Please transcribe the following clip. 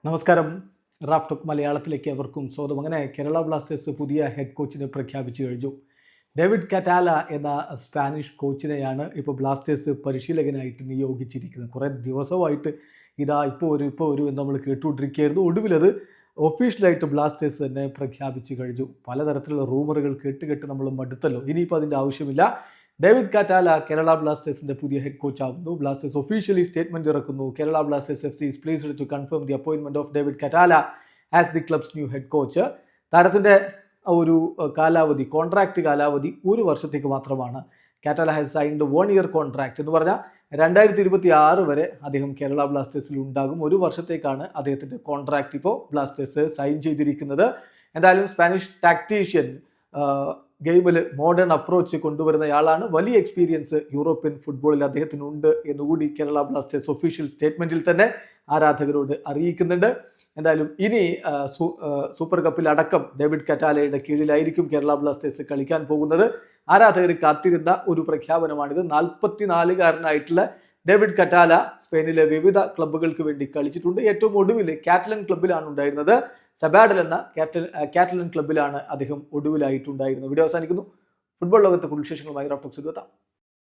നമസ്കാരം. Raf talk മലയാളത്തിലേക്ക് അവർക്കും സ്വാഗതം. അങ്ങനെ കേരള ബ്ലാസ്റ്റേഴ്സ് പുതിയ ഹെഡ് കോച്ചിനെ പ്രഖ്യാപിച്ചു കഴിഞ്ഞു. ഡേവിഡ് കറ്റാല എന്ന സ്പാനിഷ് കോച്ചിനെയാണ് ഇപ്പോൾ ബ്ലാസ്റ്റേഴ്സ് പരിശീലകനായിട്ട് നിയോഗിച്ചിരിക്കുന്നത്. കുറേ ദിവസമായിട്ട് ഇപ്പോൾ വരും എന്ന് നമ്മൾ കേട്ടുകൊണ്ടിരിക്കുകയായിരുന്നു. ഒടുവിലത് ഒഫീഷ്യലായിട്ട് ബ്ലാസ്റ്റേഴ്സ് തന്നെ പ്രഖ്യാപിച്ചു കഴിഞ്ഞു. പലതരത്തിലുള്ള റൂമറുകൾ കേട്ട് നമ്മൾ മടുത്തല്ലോ. ഇനിയിപ്പോൾ അതിൻ്റെ ആവശ്യമില്ല. ഡേവിഡ് കാറ്റാല കേരള ബ്ലാസ്റ്റേഴ്സിന്റെ പുതിയ ഹെഡ് കോച്ച് ആവുന്നു. ബ്ലാസ്റ്റേഴ്സ് ഒഫീഷ്യലി സ്റ്റേറ്റ്മെന്റ് ഇറക്കുന്നു. Kerala Blasters FC is pleased to confirm the appointment of David Catala as the club's new head coach. താരത്തിന്റെ ഒരു കോൺട്രാക്ട് കാലാവധി ഒരു വർഷത്തേക്ക് മാത്രമാണ്. Catala has signed 1 year contract എന്ന് പറഞ്ഞാൽ 2026 വരെ അദ്ദേഹം കേരള ബ്ലാസ്റ്റേഴ്സിൽ ഉണ്ടാകും. ഒരു വർഷത്തേക്കാണ് അദ്ദേഹത്തിന്റെ കോൺട്രാക്ട് ഇപ്പോൾ ബ്ലാസ്റ്റേഴ്സ് സൈൻ ചെയ്തിരിക്കുന്നത്. എന്തായാലും സ്പാനിഷ് ടാക്ടീഷ്യൻ ഗെയിമിൽ മോഡേൺ അപ്രോച്ച് കൊണ്ടുവരുന്നയാളാണ്. വലിയ എക്സ്പീരിയൻസ് യൂറോപ്യൻ ഫുട്ബോളിൽ അദ്ദേഹത്തിനുണ്ട് എന്നുകൂടി കേരള ബ്ലാസ്റ്റേഴ്സ് ഒഫീഷ്യൽ സ്റ്റേറ്റ്മെന്റിൽ തന്നെ ആരാധകരോട് അറിയിക്കുന്നുണ്ട്. എന്തായാലും ഇനി സൂപ്പർ കപ്പിൽ അടക്കം ഡേവിഡ് കറ്റാലയുടെ കീഴിലായിരിക്കും കേരള ബ്ലാസ്റ്റേഴ്സ് കളിക്കാൻ പോകുന്നത്. ആരാധകർ കാത്തിരുന്ന ഒരു പ്രഖ്യാപനമാണിത്. 44-കാരനായിട്ടുള്ള ഡേവിഡ് കറ്റാല സ്പെയിനിലെ വിവിധ ക്ലബ്ബുകൾക്ക് വേണ്ടി കളിച്ചിട്ടുണ്ട്. ഏറ്റവും ഒടുവിൽ കാറ്റലൻ ക്ലബ്ബിലാണ് ഉണ്ടായിരുന്നത്. സബാഡൽ എന്ന കാറ്റലൻ ക്ലബ്ബിലാണ് അദ്ദേഹം ഒടുവിലായിട്ടുണ്ടായിരുന്നത്. വീഡിയോ അവസാനിക്കുന്നു. ഫുട്ബോൾ ലോകത്തെ കൂടുതൽ വിശേഷങ്ങളുമായി റാഫ് ടോക്സിൽ എത്താം.